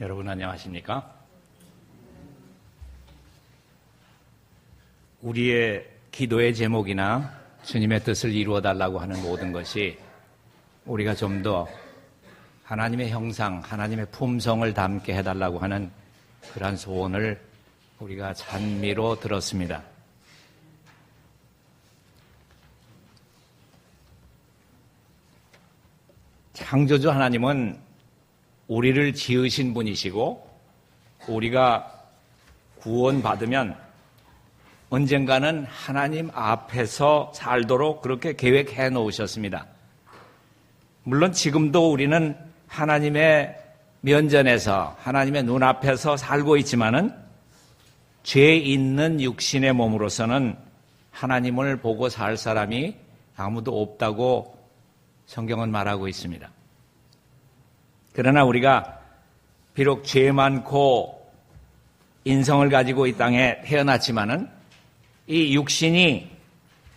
여러분 안녕하십니까? 우리의 기도의 제목이나 주님의 뜻을 이루어 달라고 하는 모든 것이 우리가 좀 더 하나님의 형상, 하나님의 품성을 담게 해달라고 하는 그러한 소원을 우리가 찬미로 들었습니다. 창조주 하나님은 우리를 지으신 분이시고 우리가 구원받으면 언젠가는 하나님 앞에서 살도록 그렇게 계획해 놓으셨습니다. 물론 지금도 우리는 하나님의 면전에서 하나님의 눈앞에서 살고 있지만은 죄 있는 육신의 몸으로서는 하나님을 보고 살 사람이 아무도 없다고 성경은 말하고 있습니다. 그러나 우리가 비록 죄 많고 인성을 가지고 이 땅에 태어났지만은 이 육신이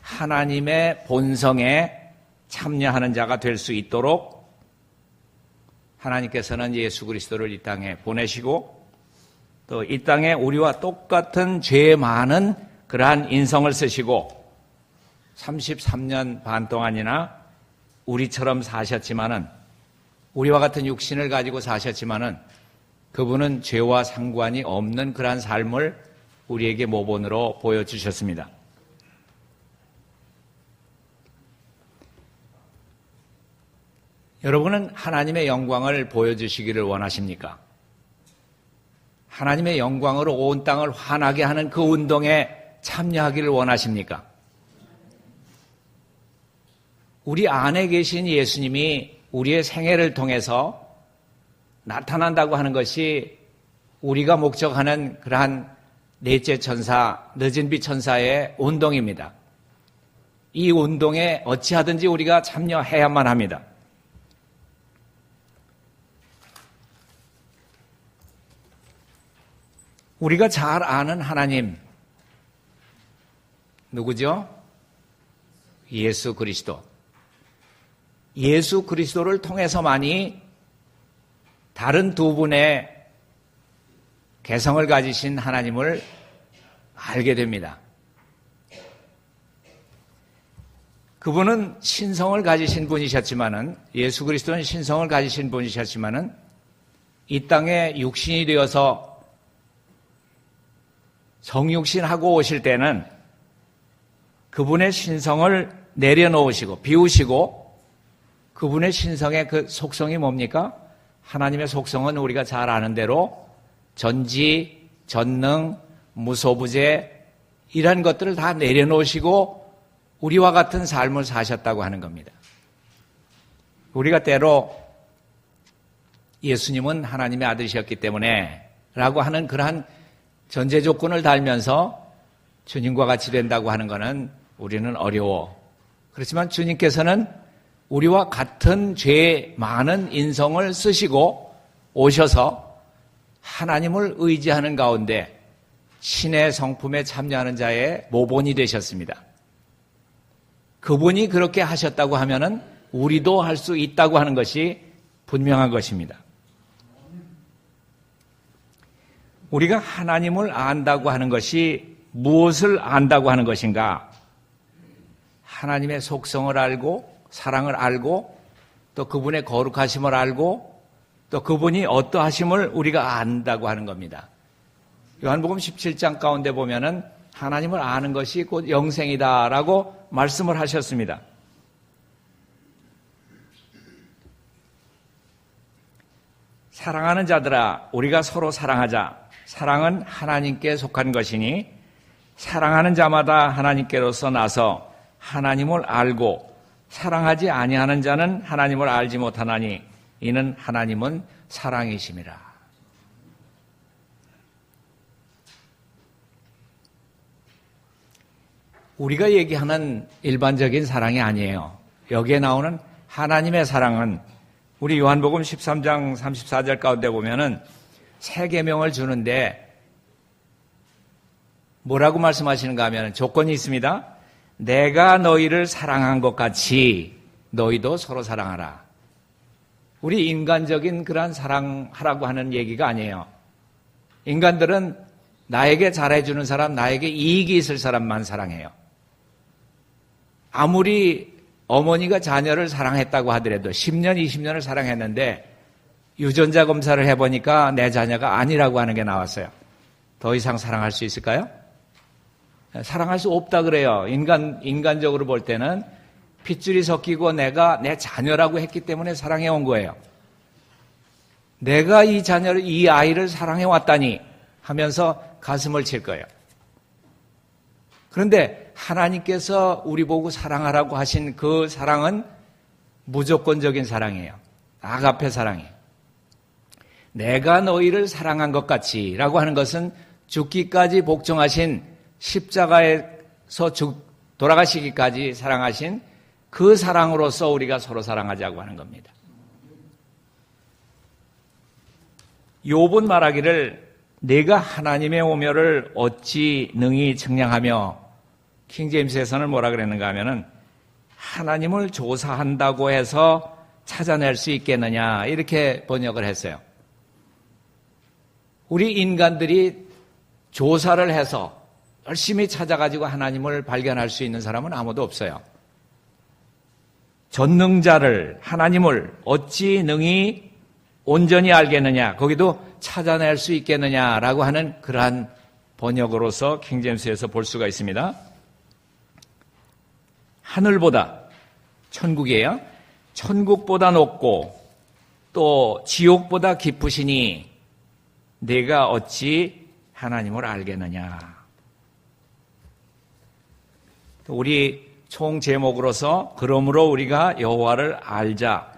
하나님의 본성에 참여하는 자가 될 수 있도록 하나님께서는 예수 그리스도를 이 땅에 보내시고 또 이 땅에 우리와 똑같은 죄 많은 그러한 인성을 쓰시고 33년 반 동안이나 우리처럼 사셨지만은 우리와 같은 육신을 가지고 사셨지만은 그분은 죄와 상관이 없는 그러한 삶을 우리에게 모본으로 보여주셨습니다. 여러분은 하나님의 영광을 보여주시기를 원하십니까? 하나님의 영광으로 온 땅을 환하게 하는 그 운동에 참여하기를 원하십니까? 우리 안에 계신 예수님이 우리의 생애를 통해서 나타난다고 하는 것이 우리가 목적하는 그러한 넷째 천사, 늦은 빛 천사의 운동입니다. 이 운동에 어찌하든지 우리가 참여해야만 합니다. 우리가 잘 아는 하나님, 누구죠? 예수 그리스도. 예수 그리스도를 통해서만이 다른 두 분의 개성을 가지신 하나님을 알게 됩니다. 그분은 신성을 가지신 분이셨지만은, 예수 그리스도는 신성을 가지신 분이셨지만은, 이 땅에 육신이 되어서 성육신하고 오실 때는 그분의 신성을 내려놓으시고, 비우시고, 그분의 신성의 그 속성이 뭡니까? 하나님의 속성은 우리가 잘 아는 대로 전지, 전능, 무소부재 이런 것들을 다 내려놓으시고 우리와 같은 삶을 사셨다고 하는 겁니다. 우리가 때로 예수님은 하나님의 아들이셨기 때문에 라고 하는 그러한 전제 조건을 달면서 주님과 같이 된다고 하는 것은 우리는 어려워. 그렇지만 주님께서는 우리와 같은 죄 많은 인성을 쓰시고 오셔서 하나님을 의지하는 가운데 신의 성품에 참여하는 자의 모본이 되셨습니다. 그분이 그렇게 하셨다고 하면은 우리도 할 수 있다고 하는 것이 분명한 것입니다. 우리가 하나님을 안다고 하는 것이 무엇을 안다고 하는 것인가? 하나님의 속성을 알고 사랑을 알고 또 그분의 거룩하심을 알고 또 그분이 어떠하심을 우리가 안다고 하는 겁니다. 요한복음 17장 가운데 보면은 하나님을 아는 것이 곧 영생이다라고 말씀을 하셨습니다. 사랑하는 자들아, 우리가 서로 사랑하자. 사랑은 하나님께 속한 것이니 사랑하는 자마다 하나님께로서 나서 하나님을 알고 사랑하지 아니하는 자는 하나님을 알지 못하나니 이는 하나님은 사랑이심이라. 우리가 얘기하는 일반적인 사랑이 아니에요. 여기에 나오는 하나님의 사랑은 우리 요한복음 13장 34절 가운데 보면은 새 계명을 주는데 뭐라고 말씀하시는가 하면 조건이 있습니다. 내가 너희를 사랑한 것 같이 너희도 서로 사랑하라. 우리 인간적인 그런 사랑하라고 하는 얘기가 아니에요. 인간들은 나에게 잘해주는 사람, 나에게 이익이 있을 사람만 사랑해요. 아무리 어머니가 자녀를 사랑했다고 하더라도 10년, 20년을 사랑했는데 유전자 검사를 해보니까 내 자녀가 아니라고 하는 게 나왔어요. 더 이상 사랑할 수 있을까요? 사랑할 수 없다 그래요. 인간적으로 볼 때는 핏줄이 섞이고 내가 내 자녀라고 했기 때문에 사랑해온 거예요. 내가 이 아이를 사랑해왔다니 하면서 가슴을 칠 거예요. 그런데 하나님께서 우리 보고 사랑하라고 하신 그 사랑은 무조건적인 사랑이에요. 아가페 사랑이에요. 내가 너희를 사랑한 것 같이 라고 하는 것은 죽기까지 복종하신 십자가에서 돌아가시기까지 사랑하신 그 사랑으로서 우리가 서로 사랑하자고 하는 겁니다. 욥은 말하기를 내가 하나님의 오멸을 어찌 능히 측량하며, 킹제임스에서는 뭐라 그랬는가 하면은 하나님을 조사한다고 해서 찾아낼 수 있겠느냐 이렇게 번역을 했어요. 우리 인간들이 조사를 해서 열심히 찾아가지고 하나님을 발견할 수 있는 사람은 아무도 없어요. 전능자를, 하나님을 어찌 능히 온전히 알겠느냐, 거기도 찾아낼 수 있겠느냐라고 하는 그러한 번역으로서 킹제임스에서 볼 수가 있습니다. 하늘보다, 천국이에요. 천국보다 높고 또 지옥보다 깊으시니 내가 어찌 하나님을 알겠느냐. 우리 총 제목으로서 그러므로 우리가 여호와를 알자,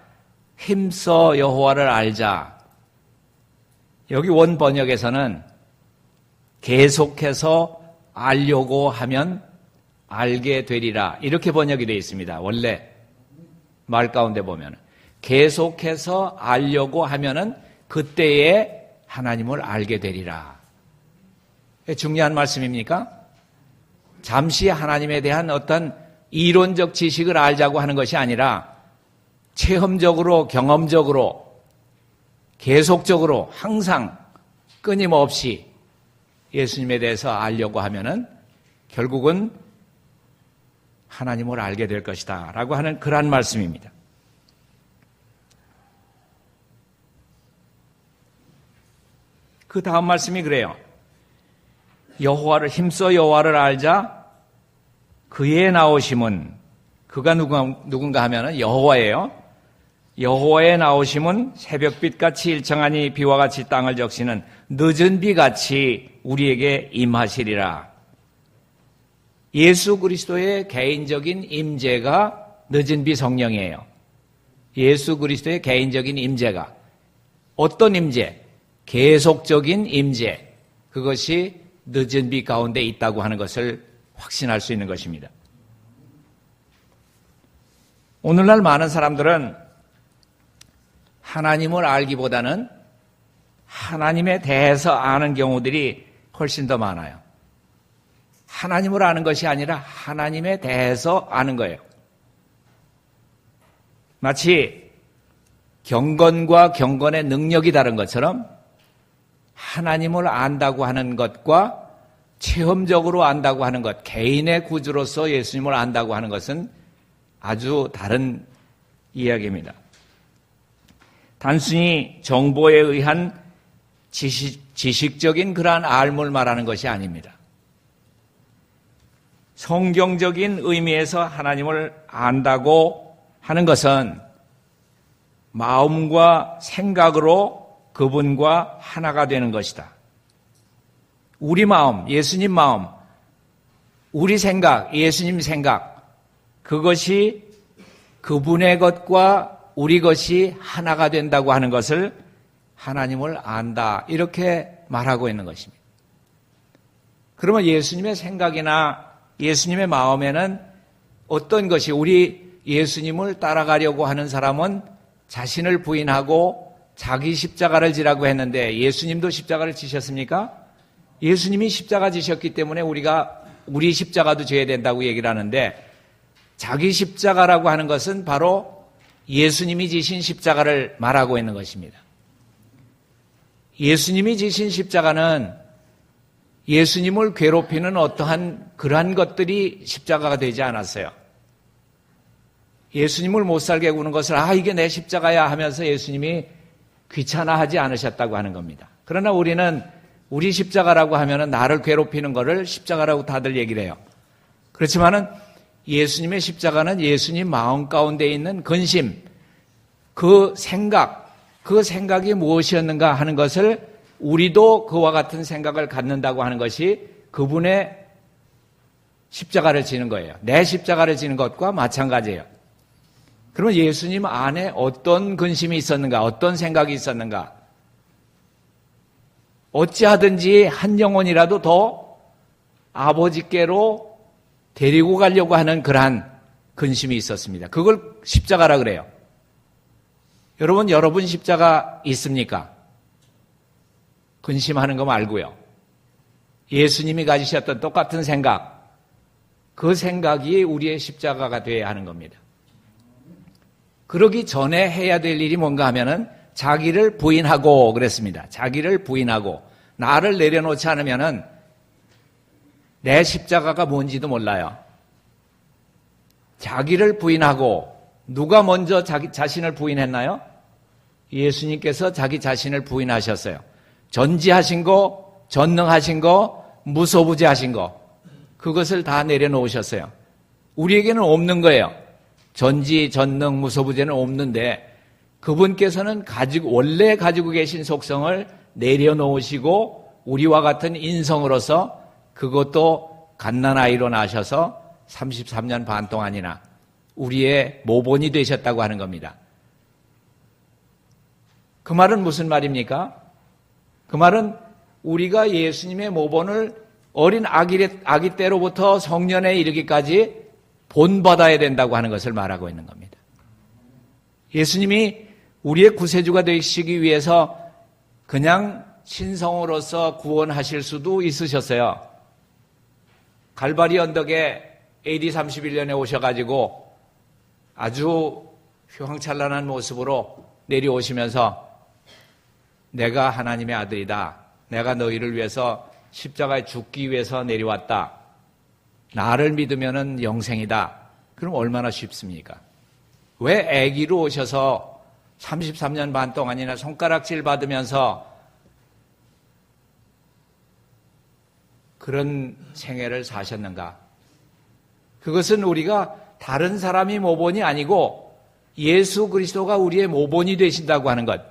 힘써 여호와를 알자. 여기 원 번역에서는 계속해서 알려고 하면 알게 되리라 이렇게 번역이 되어 있습니다. 원래 말 가운데 보면 계속해서 알려고 하면은 그때에 하나님을 알게 되리라. 중요한 말씀입니까? 잠시 하나님에 대한 어떤 이론적 지식을 알자고 하는 것이 아니라 체험적으로, 경험적으로, 계속적으로 항상 끊임없이 예수님에 대해서 알려고 하면은 결국은 하나님을 알게 될 것이다 라고 하는 그러한 말씀입니다. 그 다음 말씀이 그래요. 여호와를 힘써 여호와를 알자. 그의 나오심은, 그가 누군가 하면은 여호와예요. 여호와의 나오심은 새벽빛같이 일정하니 비와 같이 땅을 적시는 늦은 비같이 우리에게 임하시리라. 예수 그리스도의 개인적인 임재가 늦은 비 성령이에요. 예수 그리스도의 개인적인 임재가 어떤 임재? 계속적인 임재. 그것이 늦은 비 가운데 있다고 하는 것을 확신할 수 있는 것입니다. 오늘날 많은 사람들은 하나님을 알기보다는 하나님에 대해서 아는 경우들이 훨씬 더 많아요. 하나님을 아는 것이 아니라 하나님에 대해서 아는 거예요. 마치 경건과 경건의 능력이 다른 것처럼 하나님을 안다고 하는 것과 체험적으로 안다고 하는 것, 개인의 구주로서 예수님을 안다고 하는 것은 아주 다른 이야기입니다. 단순히 정보에 의한 지식적인 그러한 알물 말하는 것이 아닙니다. 성경적인 의미에서 하나님을 안다고 하는 것은 마음과 생각으로 그분과 하나가 되는 것이다. 우리 마음, 예수님 마음, 우리 생각, 예수님 생각, 그것이 그분의 것과 우리 것이 하나가 된다고 하는 것을 하나님을 안다, 이렇게 말하고 있는 것입니다. 그러면 예수님의 생각이나 예수님의 마음에는 어떤 것이, 우리 예수님을 따라가려고 하는 사람은 자신을 부인하고 자기 십자가를 지라고 했는데 예수님도 십자가를 지셨습니까? 예수님이 십자가 지셨기 때문에 우리가 우리 십자가도 져야 된다고 얘기를 하는데, 자기 십자가라고 하는 것은 바로 예수님이 지신 십자가를 말하고 있는 것입니다. 예수님이 지신 십자가는 예수님을 괴롭히는 어떠한 그러한 것들이 십자가가 되지 않았어요. 예수님을 못 살게 구는 것을 이게 내 십자가야 하면서 예수님이 귀찮아하지 않으셨다고 하는 겁니다. 그러나 우리는 우리 십자가라고 하면은 나를 괴롭히는 것을 십자가라고 다들 얘기를 해요. 그렇지만은 예수님의 십자가는 예수님 마음 가운데 있는 근심, 그 생각이 무엇이었는가 하는 것을 우리도 그와 같은 생각을 갖는다고 하는 것이 그분의 십자가를 지는 거예요. 내 십자가를 지는 것과 마찬가지예요. 그러면 예수님 안에 어떤 근심이 있었는가, 어떤 생각이 있었는가? 어찌하든지 한 영혼이라도 더 아버지께로 데리고 가려고 하는 그러한 근심이 있었습니다. 그걸 십자가라 그래요. 여러분 십자가 있습니까? 근심하는 거 말고요. 예수님이 가지셨던 똑같은 생각, 그 생각이 우리의 십자가가 되어야 하는 겁니다. 그러기 전에 해야 될 일이 뭔가 하면은 자기를 부인하고 그랬습니다. 자기를 부인하고 나를 내려놓지 않으면은 내 십자가가 뭔지도 몰라요. 자기를 부인하고 누가 먼저 자기 자신을 부인했나요? 예수님께서 자기 자신을 부인하셨어요. 전지하신 거, 전능하신 거, 무소부재하신 거, 그것을 다 내려놓으셨어요. 우리에게는 없는 거예요. 전지, 전능, 무소부재는 없는데 그분께서는 원래 가지고 계신 속성을 내려놓으시고 우리와 같은 인성으로서 그것도 갓난아이로 나셔서 33년 반 동안이나 우리의 모본이 되셨다고 하는 겁니다. 그 말은 무슨 말입니까? 그 말은 우리가 예수님의 모본을 어린 아기 때로부터 성년에 이르기까지 본받아야 된다고 하는 것을 말하고 있는 겁니다. 예수님이 우리의 구세주가 되시기 위해서 그냥 신성으로서 구원하실 수도 있으셨어요. 갈바리 언덕에 AD 31년에 오셔가지고 아주 휘황찬란한 모습으로 내려오시면서 내가 하나님의 아들이다. 내가 너희를 위해서 십자가에 죽기 위해서 내려왔다. 나를 믿으면은 영생이다. 그럼 얼마나 쉽습니까? 왜 아기로 오셔서 33년 반 동안이나 손가락질 받으면서 그런 생애를 사셨는가? 그것은 우리가 다른 사람이 모본이 아니고 예수 그리스도가 우리의 모본이 되신다고 하는 것,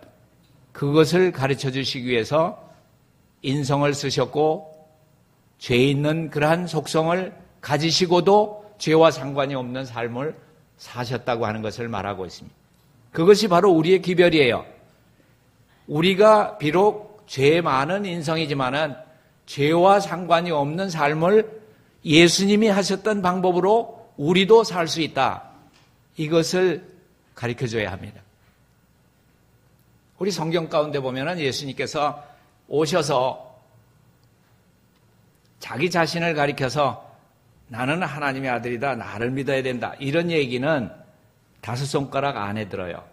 그것을 가르쳐 주시기 위해서 인성을 쓰셨고 죄 있는 그러한 속성을 가지시고도 죄와 상관이 없는 삶을 사셨다고 하는 것을 말하고 있습니다. 그것이 바로 우리의 기별이에요. 우리가 비록 죄 많은 인성이지만은 죄와 상관이 없는 삶을 예수님이 하셨던 방법으로 우리도 살 수 있다. 이것을 가르쳐줘야 합니다. 우리 성경 가운데 보면은 예수님께서 오셔서 자기 자신을 가리켜서 나는 하나님의 아들이다. 나를 믿어야 된다. 이런 얘기는 5손가락 안에 들어요.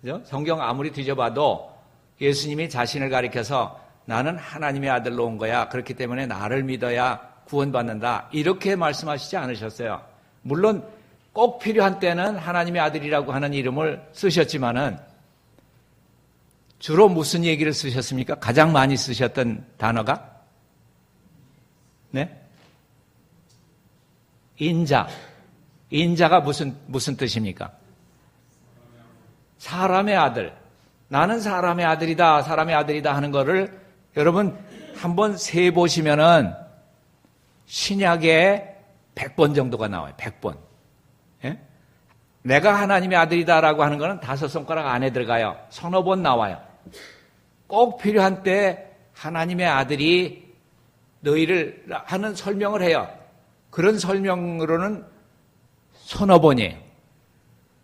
그죠? 성경 아무리 뒤져봐도 예수님이 자신을 가리켜서 나는 하나님의 아들로 온 거야. 그렇기 때문에 나를 믿어야 구원받는다. 이렇게 말씀하시지 않으셨어요. 물론 꼭 필요한 때는 하나님의 아들이라고 하는 이름을 쓰셨지만은 주로 무슨 얘기를 쓰셨습니까? 가장 많이 쓰셨던 단어가? 네? 인자. 인자가 무슨 뜻입니까? 사람의 아들. 나는 사람의 아들이다, 사람의 아들이다 하는 거를 여러분 한번 세보시면은 신약에 100번 정도가 나와요. 100번. 예? 내가 하나님의 아들이다라고 하는 거는 5손가락 안에 들어가요. 서너 번 나와요. 꼭 필요한 때 하나님의 아들이 너희를 하는 설명을 해요. 그런 설명으로는 서너 번이에요.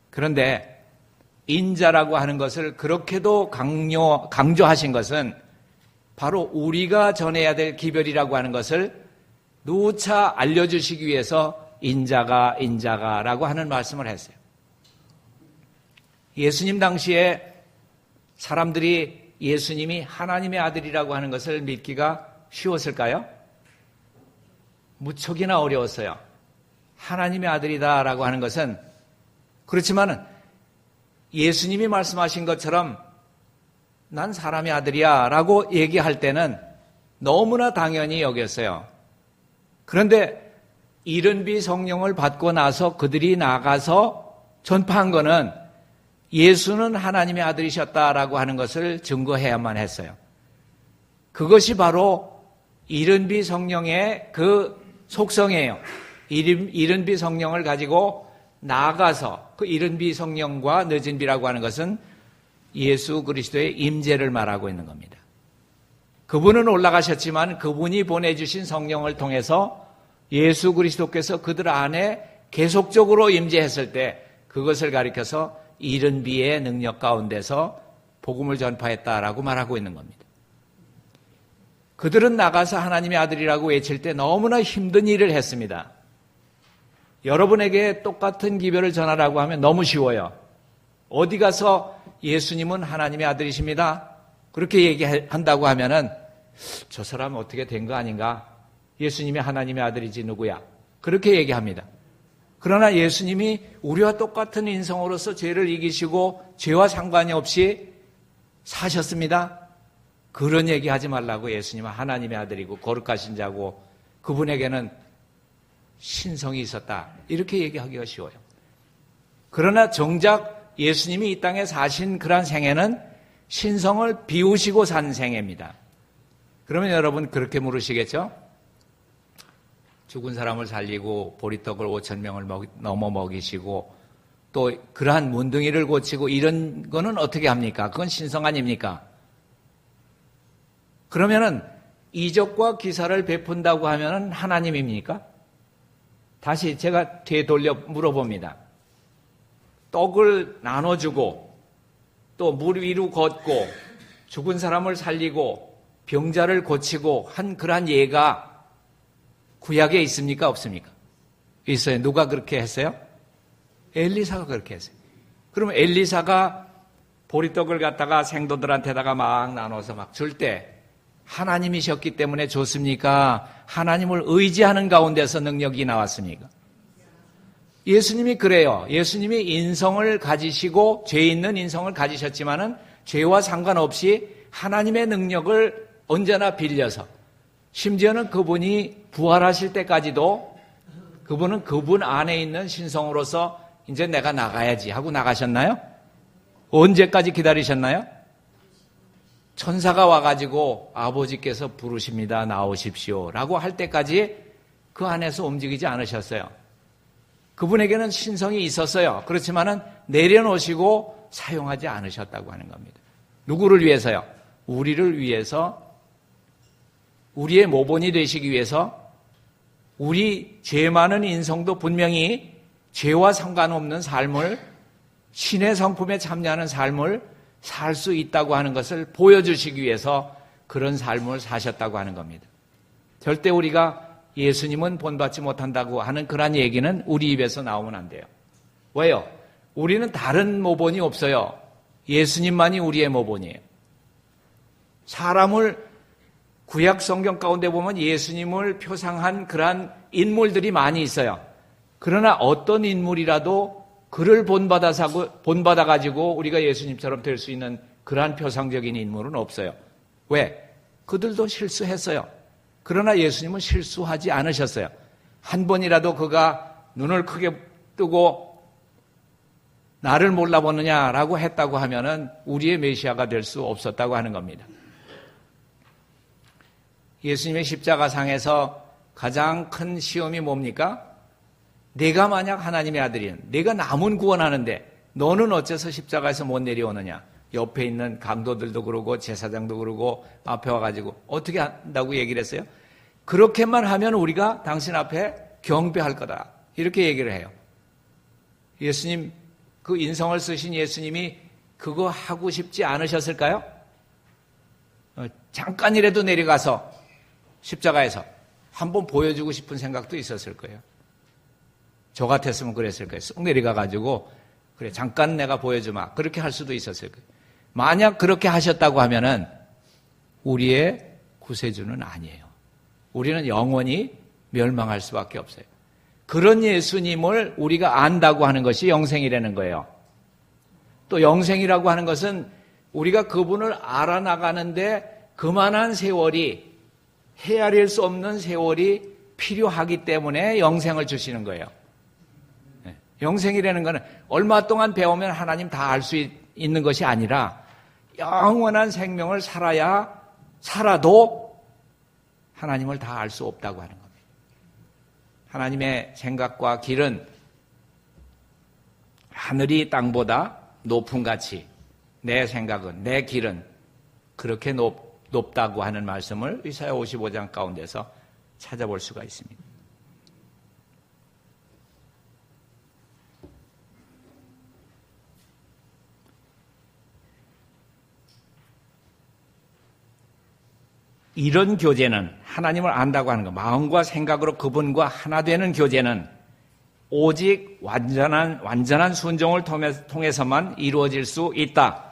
그런데 인자라고 하는 것을 그렇게도 강조하신 것은 바로 우리가 전해야 될 기별이라고 하는 것을 누차 알려주시기 위해서 인자가라고 하는 말씀을 했어요. 예수님 당시에 사람들이 예수님이 하나님의 아들이라고 하는 것을 믿기가 쉬웠을까요? 무척이나 어려웠어요. 하나님의 아들이다라고 하는 것은 그렇지만은 예수님이 말씀하신 것처럼 난 사람의 아들이야 라고 얘기할 때는 너무나 당연히 여겼어요. 그런데 이른비 성령을 받고 나서 그들이 나가서 전파한 것은 예수는 하나님의 아들이셨다라고 하는 것을 증거해야만 했어요. 그것이 바로 이른비 성령의 그 속성이에요. 이른비 성령을 가지고 나아가서 그 이른비 성령과 늦은 비라고 하는 것은 예수 그리스도의 임재를 말하고 있는 겁니다. 그분은 올라가셨지만 그분이 보내주신 성령을 통해서 예수 그리스도께서 그들 안에 계속적으로 임재했을 때 그것을 가리켜서 이른 비의 능력 가운데서 복음을 전파했다라고 말하고 있는 겁니다. 그들은 나가서 하나님의 아들이라고 외칠 때 너무나 힘든 일을 했습니다. 여러분에게 똑같은 기별을 전하라고 하면 너무 쉬워요. 어디 가서 예수님은 하나님의 아들이십니다. 그렇게 얘기한다고 하면은 저 사람 어떻게 된 거 아닌가? 예수님이 하나님의 아들이지 누구야? 그렇게 얘기합니다. 그러나 예수님이 우리와 똑같은 인성으로서 죄를 이기시고 죄와 상관이 없이 사셨습니다. 그런 얘기하지 말라고. 예수님은 하나님의 아들이고 거룩하신 자고 그분에게는 신성이 있었다. 이렇게 얘기하기가 쉬워요. 그러나 정작 예수님이 이 땅에 사신 그런 생애는 신성을 비우시고 산 생애입니다. 그러면 여러분 그렇게 물으시겠죠? 죽은 사람을 살리고 보리떡을 5,000명을 넘어 먹이시고 또 그러한 문둥이를 고치고 이런 거는 어떻게 합니까? 그건 신성 아닙니까? 그러면은 이적과 기사를 베푼다고 하면은 하나님입니까? 다시 제가 되돌려 물어봅니다. 떡을 나눠주고 또 물 위로 걷고 죽은 사람을 살리고 병자를 고치고 한 그러한 예가 구약에 있습니까? 없습니까? 있어요. 누가 그렇게 했어요? 엘리사가 그렇게 했어요. 그러면 엘리사가 보리떡을 갖다가 생도들한테다가 막 나눠서 막 줄 때 하나님이셨기 때문에 줬습니까? 하나님을 의지하는 가운데서 능력이 나왔습니까? 예수님이 그래요. 예수님이 인성을 가지시고 죄 있는 인성을 가지셨지만은 죄와 상관없이 하나님의 능력을 언제나 빌려서 심지어는 그분이 부활하실 때까지도 그분은 그분 안에 있는 신성으로서 이제 내가 나가야지 하고 나가셨나요? 언제까지 기다리셨나요? 천사가 와가지고 아버지께서 부르십니다. 나오십시오. 라고 할 때까지 그 안에서 움직이지 않으셨어요. 그분에게는 신성이 있었어요. 그렇지만은 내려놓으시고 사용하지 않으셨다고 하는 겁니다. 누구를 위해서요? 우리를 위해서, 우리의 모본이 되시기 위해서 우리 죄 많은 인성도 분명히 죄와 상관없는 삶을 신의 성품에 참여하는 삶을 살 수 있다고 하는 것을 보여주시기 위해서 그런 삶을 사셨다고 하는 겁니다. 절대 우리가 예수님은 본받지 못한다고 하는 그런 얘기는 우리 입에서 나오면 안 돼요. 왜요? 우리는 다른 모본이 없어요. 예수님만이 우리의 모본이에요. 사람을 구약 성경 가운데 보면 예수님을 표상한 그러한 인물들이 많이 있어요. 그러나 어떤 인물이라도 그를 본받아가지고 우리가 예수님처럼 될 수 있는 그러한 표상적인 인물은 없어요. 왜? 그들도 실수했어요. 그러나 예수님은 실수하지 않으셨어요. 한 번이라도 그가 눈을 크게 뜨고 나를 몰라보느냐라고 했다고 하면은 우리의 메시아가 될 수 없었다고 하는 겁니다. 예수님의 십자가상에서 가장 큰 시험이 뭡니까? 내가 만약 하나님의 아들이면 내가 남은 구원하는데 너는 어째서 십자가에서 못 내려오느냐? 옆에 있는 강도들도 그러고 제사장도 그러고 앞에 와가지고 어떻게 한다고 얘기를 했어요? 그렇게만 하면 우리가 당신 앞에 경배할 거다. 이렇게 얘기를 해요. 예수님, 그 인성을 쓰신 예수님이 그거 하고 싶지 않으셨을까요? 잠깐이라도 내려가서 십자가에서 한번 보여주고 싶은 생각도 있었을 거예요. 저 같았으면 그랬을 거예요. 쑥 내려가가지고 그래, 잠깐 내가 보여주마. 그렇게 할 수도 있었을 거예요. 만약 그렇게 하셨다고 하면은 우리의 구세주는 아니에요. 우리는 영원히 멸망할 수밖에 없어요. 그런 예수님을 우리가 안다고 하는 것이 영생이라는 거예요. 또 영생이라고 하는 것은 우리가 그분을 알아나가는데 그만한 세월이, 헤아릴 수 없는 세월이 필요하기 때문에 영생을 주시는 거예요. 영생이라는 것은 얼마 동안 배우면 하나님 다 알 수 있는 것이 아니라 영원한 생명을 살아도 하나님을 다 알 수 없다고 하는 겁니다. 하나님의 생각과 길은 하늘이 땅보다 높은 같이 내 생각은, 내 길은 그렇게 높다고 하는 말씀을 이사야 55장 가운데서 찾아볼 수가 있습니다. 이런 교제는, 하나님을 안다고 하는 것, 마음과 생각으로 그분과 하나 되는 교제는 오직 완전한 순종을 통해서만 이루어질 수 있다.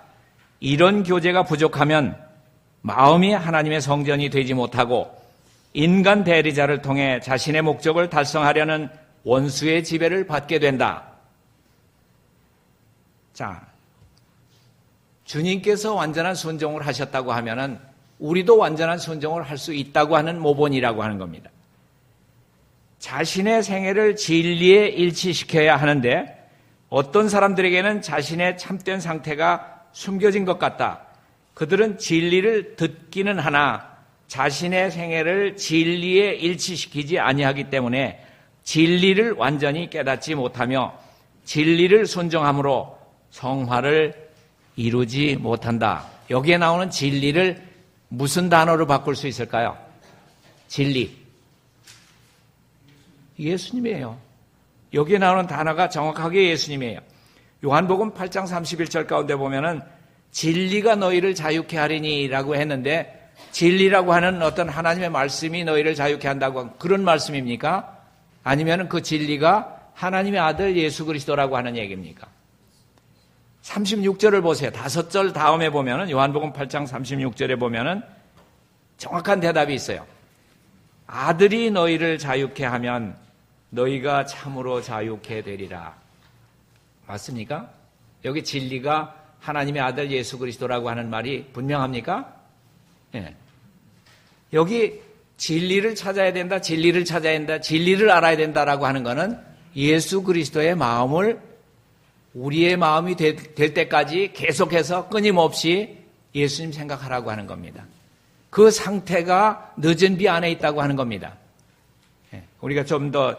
이런 교제가 부족하면 마음이 하나님의 성전이 되지 못하고 인간 대리자를 통해 자신의 목적을 달성하려는 원수의 지배를 받게 된다. 자, 주님께서 완전한 순종을 하셨다고 하면은 우리도 완전한 순종을 할 수 있다고 하는 모본이라고 하는 겁니다. 자신의 생애를 진리에 일치시켜야 하는데 어떤 사람들에게는 자신의 참된 상태가 숨겨진 것 같다. 그들은 진리를 듣기는 하나 자신의 생애를 진리에 일치시키지 아니하기 때문에 진리를 완전히 깨닫지 못하며 진리를 순종함으로 성화를 이루지 못한다. 여기에 나오는 진리를 무슨 단어로 바꿀 수 있을까요? 진리. 예수님이에요. 여기에 나오는 단어가 정확하게 예수님이에요. 요한복음 8장 31절 가운데 보면은 진리가 너희를 자유케 하리니 라고 했는데 진리라고 하는 어떤 하나님의 말씀이 너희를 자유케 한다고 그런 말씀입니까? 아니면 그 진리가 하나님의 아들 예수 그리스도라고 하는 얘기입니까? 36절을 보세요. 5절 다음에 보면은 요한복음 8장 36절에 보면은 정확한 대답이 있어요. 아들이 너희를 자유케 하면 너희가 참으로 자유케 되리라. 맞습니까? 여기 진리가 하나님의 아들 예수 그리스도라고 하는 말이 분명합니까? 예. 여기 진리를 찾아야 된다, 진리를 찾아야 된다, 진리를 알아야 된다라고 하는 것은 예수 그리스도의 마음을 우리의 마음이 될 때까지 계속해서 끊임없이 예수님 생각하라고 하는 겁니다. 그 상태가 늦은 비 안에 있다고 하는 겁니다. 우리가 좀 더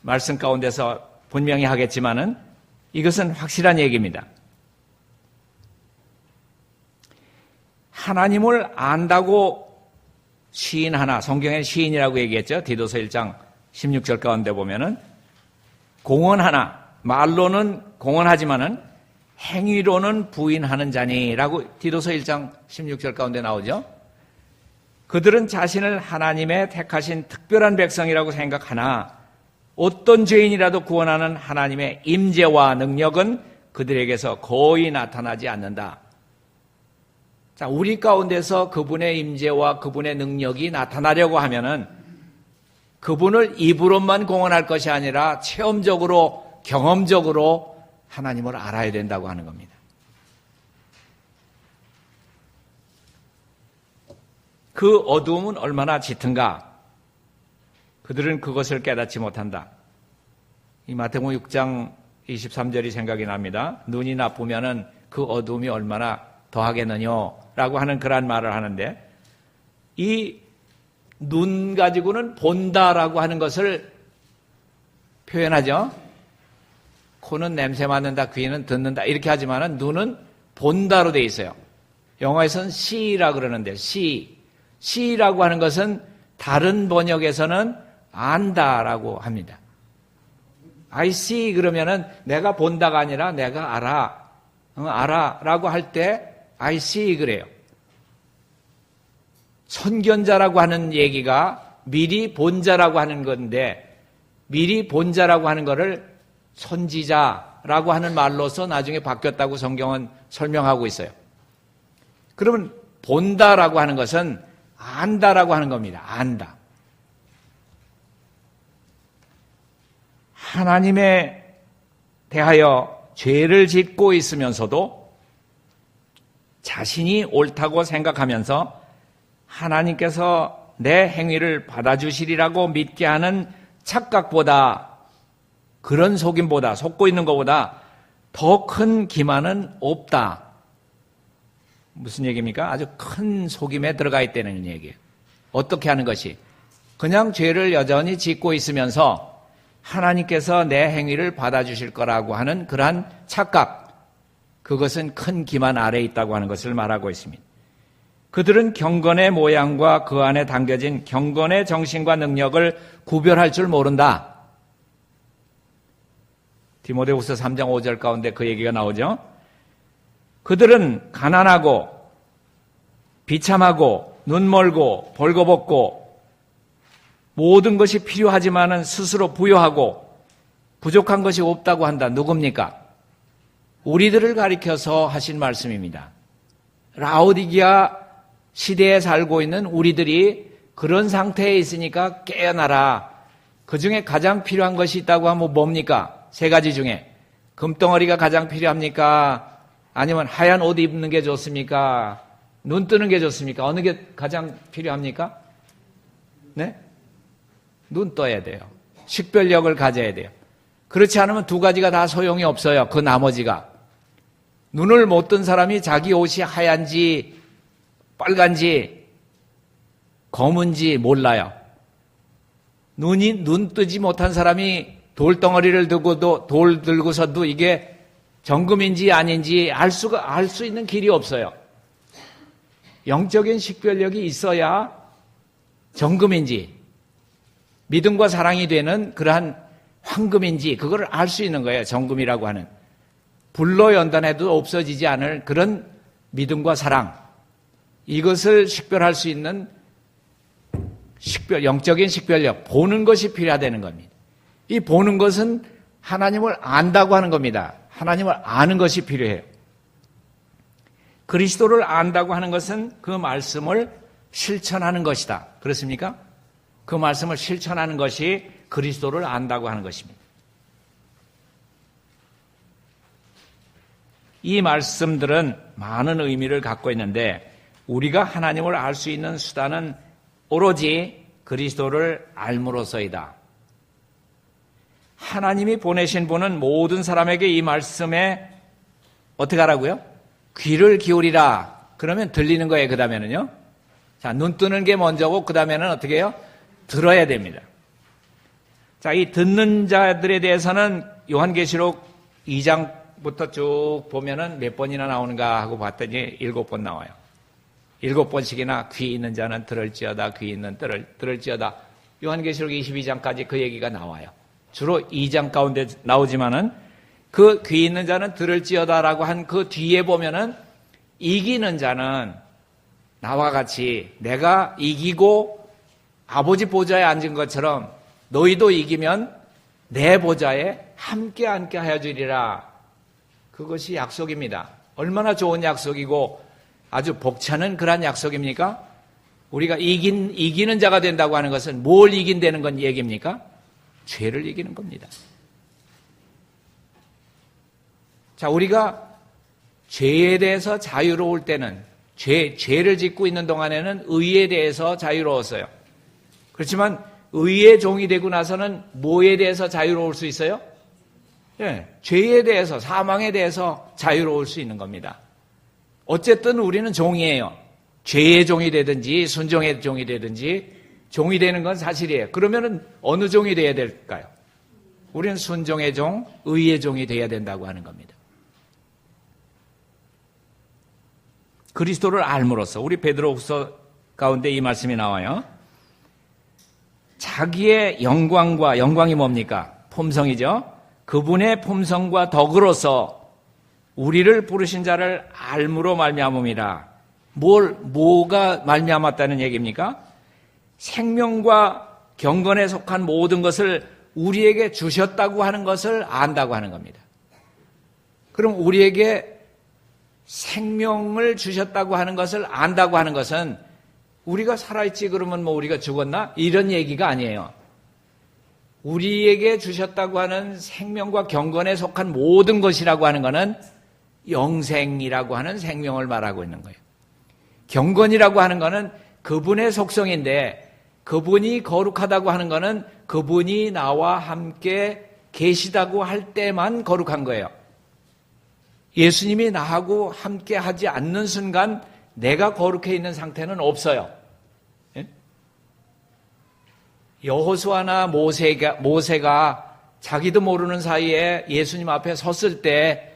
말씀 가운데서 분명히 하겠지만은 이것은 확실한 얘기입니다. 하나님을 안다고 시인하나, 성경에 시인이라고 얘기했죠. 디도서 1장 16절 가운데 보면은 공언하나, 말로는 공언하지만은 행위로는 부인하는 자니라고 디도서 1장 16절 가운데 나오죠. 그들은 자신을 하나님의 택하신 특별한 백성이라고 생각하나 어떤 죄인이라도 구원하는 하나님의 임재와 능력은 그들에게서 거의 나타나지 않는다. 자, 우리 가운데서 그분의 임재와 그분의 능력이 나타나려고 하면은 그분을 입으로만 공언할 것이 아니라 체험적으로, 경험적으로 하나님을 알아야 된다고 하는 겁니다. 그 어두움은 얼마나 짙은가? 그들은 그것을 깨닫지 못한다. 이 마태복음 6장 23절이 생각이 납니다. 눈이 나쁘면은 그 어두움이 얼마나 더하겠느냐라고 하는 그런 말을 하는데 이 눈 가지고는 본다라고 하는 것을 표현하죠. 코는 냄새 맡는다, 귀는 듣는다 이렇게 하지만은 눈은 본다로 돼 있어요. 영어에서는 see라 그러는데 see라고 하는 것은 다른 번역에서는 안다라고 합니다. I see 그러면은 내가 본다가 아니라 내가 알아라고 할 때 I see 그래요. 선견자라고 하는 얘기가 미리 본 자라고 하는 건데 미리 본 자라고 하는 거를 선지자 안다라고 하는 말로서 나중에 바뀌었다고 성경은 설명하고 있어요. 그러면 본다라고 하는 것은 안다라고 하는 겁니다. 안다. 하나님에 대하여 죄를 짓고 있으면서도 자신이 옳다고 생각하면서 하나님께서 내 행위를 받아주시리라고 믿게 하는 착각보다, 그런 속임보다, 속고 있는 것보다 더 큰 기만은 없다. 무슨 얘기입니까? 아주 큰 속임에 들어가 있다는 얘기예요. 어떻게 하는 것이? 그냥 죄를 여전히 짓고 있으면서 하나님께서 내 행위를 받아주실 거라고 하는 그러한 착각, 그것은 큰 기만 아래에 있다고 하는 것을 말하고 있습니다. 그들은 경건의 모양과 그 안에 담겨진 경건의 정신과 능력을 구별할 줄 모른다. 디모데후서 3장 5절 가운데 그 얘기가 나오죠. 그들은 가난하고 비참하고 눈멀고 벌거벗고 모든 것이 필요하지만은 스스로 부요하고 부족한 것이 없다고 한다. 누굽니까? 우리들을 가리켜서 하신 말씀입니다. 라오디게아 시대에 살고 있는 우리들이 그런 상태에 있으니까 깨어나라. 그 중에 가장 필요한 것이 있다고 하면 뭡니까? 세 가지 중에 금덩어리가 가장 필요합니까? 아니면 하얀 옷 입는 게 좋습니까? 눈 뜨는 게 좋습니까? 어느 게 가장 필요합니까? 네? 눈 떠야 돼요. 식별력을 가져야 돼요. 그렇지 않으면 두 가지가 다 소용이 없어요. 그 나머지가. 눈을 못 뜬 사람이 자기 옷이 하얀지 빨간지 검은지 몰라요. 눈 뜨지 못한 사람이 돌덩어리를 돌 들고서도 이게 정금인지 아닌지 알 수 있는 길이 없어요. 영적인 식별력이 있어야 정금인지 믿음과 사랑이 되는 그러한 황금인지 그걸 알 수 있는 거예요. 정금이라고 하는. 불로 연단해도 없어지지 않을 그런 믿음과 사랑. 이것을 식별할 수 있는 영적인 식별력, 보는 것이 필요하다는 겁니다. 이 보는 것은 하나님을 안다고 하는 겁니다. 하나님을 아는 것이 필요해요. 그리스도를 안다고 하는 것은 그 말씀을 실천하는 것이다. 그렇습니까? 그 말씀을 실천하는 것이 그리스도를 안다고 하는 것입니다. 이 말씀들은 많은 의미를 갖고 있는데 우리가 하나님을 알 수 있는 수단은 오로지 그리스도를 알므로서이다. 하나님이 보내신 분은 모든 사람에게 이 말씀에 어떻게 하라고요? 귀를 기울이라. 그러면 들리는 거예요. 그 다음에는요. 자, 눈 뜨는 게 먼저고 그 다음에는 어떻게 해요? 들어야 됩니다. 자, 이 듣는 자들에 대해서는 요한계시록 2장부터 쭉 보면은 몇 번이나 나오는가 하고 봤더니 7번 나와요. 7번씩이나 귀 있는 자는 들을지어다, 귀 있는 들을지어다. 요한계시록 22장까지 그 얘기가 나와요. 주로 2장 가운데 나오지만은 그 귀 있는 자는 들을지어다라고 한 그 뒤에 보면은 이기는 자는 나와 같이 내가 이기고 아버지 보좌에 앉은 것처럼 너희도 이기면 내 보좌에 함께 앉게 하여 주리라. 그것이 약속입니다. 얼마나 좋은 약속이고 아주 벅차는 그런 약속입니까? 우리가 이기는 자가 된다고 하는 것은 뭘 이긴다는 건 얘기입니까? 죄를 이기는 겁니다. 자, 우리가 죄에 대해서 자유로울 때는 죄를 짓고 있는 동안에는 의에 대해서 자유로웠어요. 그렇지만 의의 종이 되고 나서는 뭐에 대해서 자유로울 수 있어요? 예, 죄에 대해서, 사망에 대해서 자유로울 수 있는 겁니다. 어쨌든 우리는 종이에요. 죄의 종이 되든지 순종의 종이 되든지 종이 되는 건 사실이에요. 그러면은 어느 종이 돼야 될까요? 우리는 순종의 종, 의의 종이 돼야 된다고 하는 겁니다. 그리스도를 알므로써 우리 베드로후서 가운데 이 말씀이 나와요. 자기의 영광이 뭡니까? 품성이죠. 그분의 품성과 덕으로서 우리를 부르신 자를 알므로 말미암음이라. 뭐가 말미암았다는 얘기입니까? 생명과 경건에 속한 모든 것을 우리에게 주셨다고 하는 것을 안다고 하는 겁니다. 그럼 우리에게 생명을 주셨다고 하는 것을 안다고 하는 것은 우리가 살아있지 그러면 뭐 우리가 죽었나? 이런 얘기가 아니에요. 우리에게 주셨다고 하는 생명과 경건에 속한 모든 것이라고 하는 것은 영생이라고 하는 생명을 말하고 있는 거예요. 경건이라고 하는 것은 그분의 속성인데 그분이 거룩하다고 하는 것은 그분이 나와 함께 계시다고 할 때만 거룩한 거예요. 예수님이 나하고 함께 하지 않는 순간 내가 거룩해 있는 상태는 없어요. 예? 여호수아나 모세가 자기도 모르는 사이에 예수님 앞에 섰을 때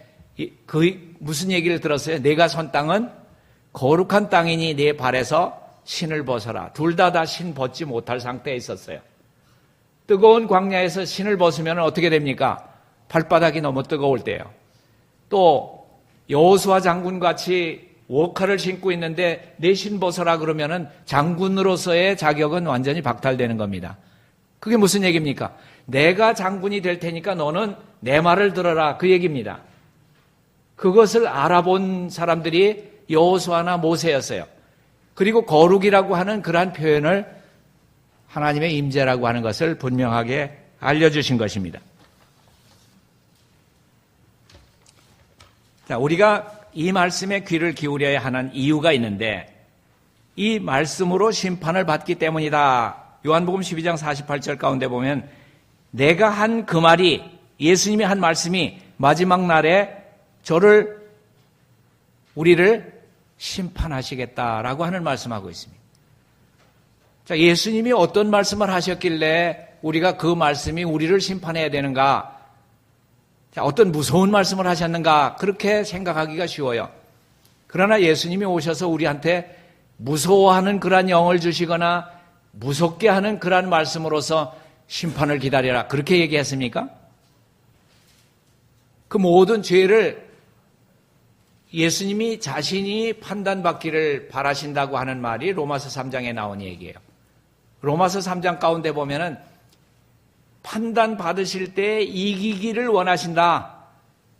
그 무슨 얘기를 들었어요? 내가 선 땅은 거룩한 땅이니 네 발에서 신을 벗어라. 둘 다 신 벗지 못할 상태에 있었어요. 뜨거운 광야에서 신을 벗으면 어떻게 됩니까? 발바닥이 너무 뜨거울 때예요. 또 여호수아 장군같이 워커를 신고 있는데 내 신 벗어라 그러면은 장군으로서의 자격은 완전히 박탈되는 겁니다. 그게 무슨 얘기입니까? 내가 장군이 될 테니까 너는 내 말을 들어라 그 얘기입니다. 그것을 알아본 사람들이 여호수아나 모세였어요. 그리고 거룩이라고 하는 그러한 표현을 하나님의 임재라고 하는 것을 분명하게 알려주신 것입니다. 자, 우리가 이 말씀에 귀를 기울여야 하는 이유가 있는데 이 말씀으로 심판을 받기 때문이다. 요한복음 12장 48절 가운데 보면 내가 한 그 말이 예수님이 한 말씀이 마지막 날에 우리를 심판하시겠다라고 하는 말씀하고 있습니다. 자, 예수님이 어떤 말씀을 하셨길래 우리가 그 말씀이 우리를 심판해야 되는가? 자, 어떤 무서운 말씀을 하셨는가? 그렇게 생각하기가 쉬워요. 그러나 예수님이 오셔서 우리한테 무서워하는 그러한 영을 주시거나 무섭게 하는 그러한 말씀으로서 심판을 기다려라. 그렇게 얘기했습니까? 그 모든 죄를 예수님이 자신이 판단받기를 바라신다고 하는 말이 로마서 3장에 나온 얘기예요. 로마서 3장 가운데 보면은 판단받으실 때 이기기를 원하신다.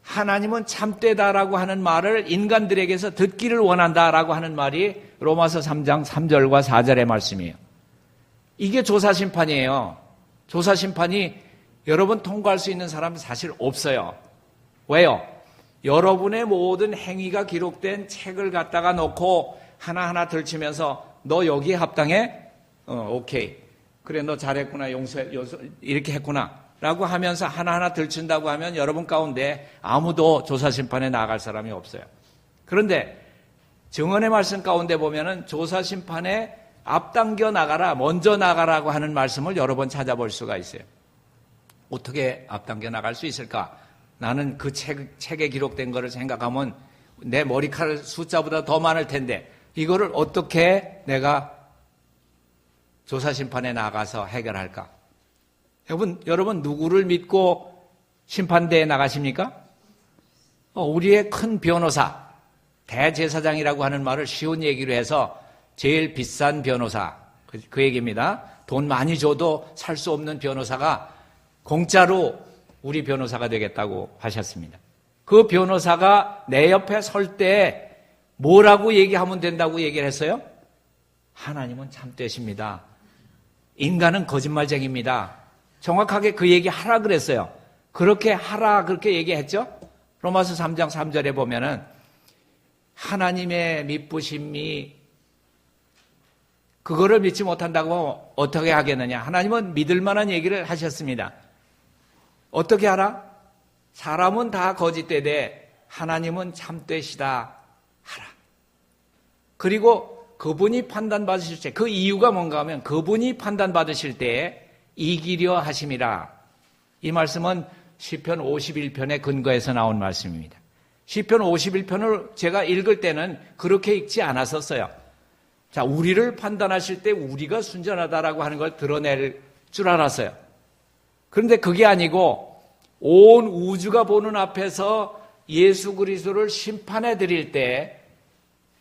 하나님은 참되다라고 하는 말을 인간들에게서 듣기를 원한다라고 하는 말이 로마서 3장 3절과 4절의 말씀이에요. 이게 조사심판이에요. 조사심판이 여러분 통과할 수 있는 사람은 사실 없어요. 왜요? 여러분의 모든 행위가 기록된 책을 갖다가 놓고 하나하나 들추면서 너 여기에 합당해? 오케이. 그래, 너 잘했구나. 용서해. 이렇게 했구나. 라고 하면서 하나하나 들춘다고 하면 여러분 가운데 아무도 조사심판에 나아갈 사람이 없어요. 그런데 증언의 말씀 가운데 보면은 조사심판에 앞당겨 나가라, 먼저 나가라고 하는 말씀을 여러 번 찾아볼 수가 있어요. 어떻게 앞당겨 나갈 수 있을까? 나는 그 책에 기록된 거를 생각하면 내 머리카락 숫자보다 더 많을 텐데 이거를 어떻게 내가 조사심판에 나가서 해결할까? 여러분 누구를 믿고 심판대에 나가십니까? 우리의 큰 변호사, 대제사장이라고 하는 말을 쉬운 얘기로 해서 제일 비싼 변호사, 그 얘기입니다. 돈 많이 줘도 살 수 없는 변호사가 공짜로 우리 변호사가 되겠다고 하셨습니다. 그 변호사가 내 옆에 설 때 뭐라고 얘기하면 된다고 얘기를 했어요? 하나님은 참되십니다. 인간은 거짓말쟁이입니다. 정확하게 그 얘기 하라 그랬어요. 그렇게 하라 그렇게 얘기했죠? 로마서 3장 3절에 보면은 하나님의 믿부심이 그거를 믿지 못한다고 어떻게 하겠느냐? 하나님은 믿을 만한 얘기를 하셨습니다. 어떻게 하라? 사람은 다 거짓되되 하나님은 참되시다 하라. 그리고 그분이 판단받으실 때, 그 이유가 뭔가 하면 그분이 판단받으실 때에 이기려 하심이라. 이 말씀은 시편 51편의 근거에서 나온 말씀입니다. 시편 51편을 제가 읽을 때는 그렇게 읽지 않았었어요. 자, 우리를 판단하실 때 우리가 순전하다라고 하는 걸 드러낼 줄 알았어요. 그런데 그게 아니고 온 우주가 보는 앞에서 예수 그리스도를 심판해 드릴 때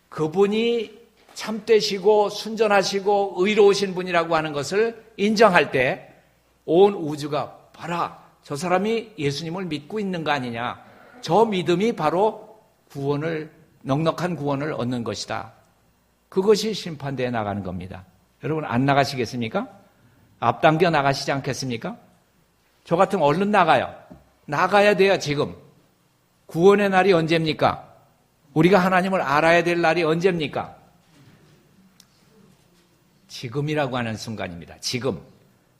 그분이 참되시고 순전하시고 의로우신 분이라고 하는 것을 인정할 때 온 우주가 봐라, 저 사람이 예수님을 믿고 있는 거 아니냐, 저 믿음이 바로 넉넉한 구원을 얻는 것이다. 그것이 심판대에 나가는 겁니다. 여러분 안 나가시겠습니까? 앞당겨 나가시지 않겠습니까? 저 같으면 얼른 나가요. 나가야 돼요, 지금. 구원의 날이 언제입니까? 우리가 하나님을 알아야 될 날이 언제입니까? 지금이라고 하는 순간입니다. 지금.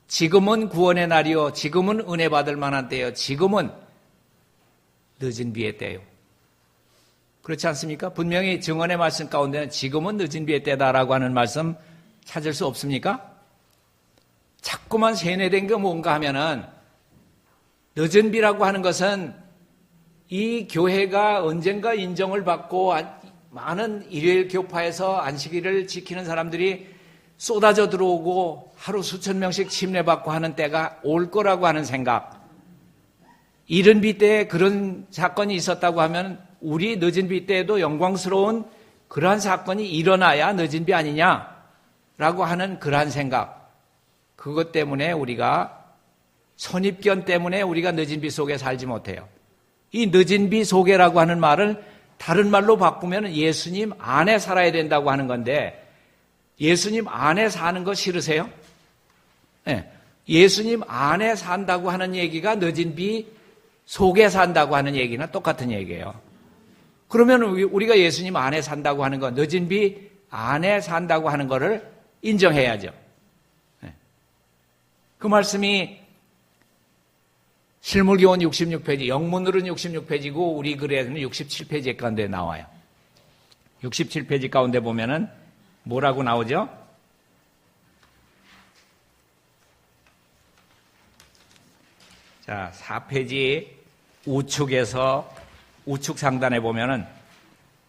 지금은 구원의 날이요. 지금은 은혜 받을 만한 때요. 지금은 늦은 비의 때요. 그렇지 않습니까? 분명히 증언의 말씀 가운데는 지금은 늦은 비의 때다라고 하는 말씀 찾을 수 없습니까? 자꾸만 세뇌된 게 뭔가 하면은 늦은 비라고 하는 것은 이 교회가 언젠가 인정을 받고 많은 일요일 교파에서 안식일을 지키는 사람들이 쏟아져 들어오고 하루 수천 명씩 침례받고 하는 때가 올 거라고 하는 생각. 이른 비 때에 그런 사건이 있었다고 하면 우리 늦은 비 때에도 영광스러운 그러한 사건이 일어나야 늦은 비 아니냐라고 하는 그러한 생각. 그것 때문에 우리가 선입견 때문에 우리가 늦은 비 속에 살지 못해요. 이 늦은 비 속에라고 하는 말을 다른 말로 바꾸면 예수님 안에 살아야 된다고 하는 건데 예수님 안에 사는 거 싫으세요? 네. 예수님 안에 산다고 하는 얘기가 늦은 비 속에 산다고 하는 얘기나 똑같은 얘기예요. 그러면 우리가 예수님 안에 산다고 하는 거, 늦은 비 안에 산다고 하는 거를 인정해야죠. 네. 그 말씀이 실물교원 66페이지, 영문으로는 66페이지고 우리 글에는 67페이지 가운데 나와요. 67페이지 가운데 보면은 뭐라고 나오죠? 자, 4페이지 우측 상단에 보면은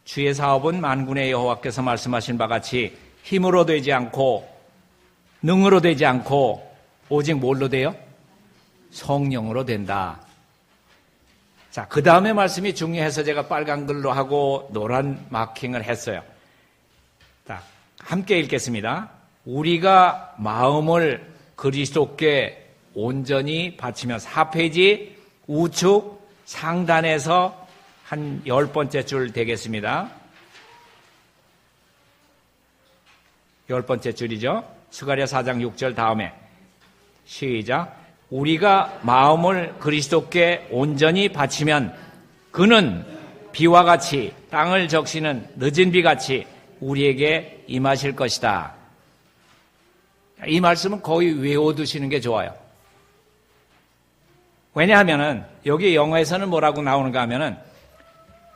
주의 사업은 만군의 여호와께서 말씀하신 바 같이 힘으로 되지 않고 능으로 되지 않고 오직 뭘로 돼요? 성령으로 된다. 자, 그 다음에 말씀이 중요해서 제가 빨간 글로 하고 노란 마킹을 했어요. 자, 함께 읽겠습니다. 우리가 마음을 그리스도께 온전히 바치며 4페이지 우측 상단에서 한 10번째 줄 되겠습니다. 10번째 줄이죠. 스가랴 4장 6절 다음에 시작. 우리가 마음을 그리스도께 온전히 바치면 그는 비와 같이 땅을 적시는 늦은 비같이 우리에게 임하실 것이다. 이 말씀은 거의 외워두시는 게 좋아요. 왜냐하면은 여기 영어에서는 뭐라고 나오는가 하면은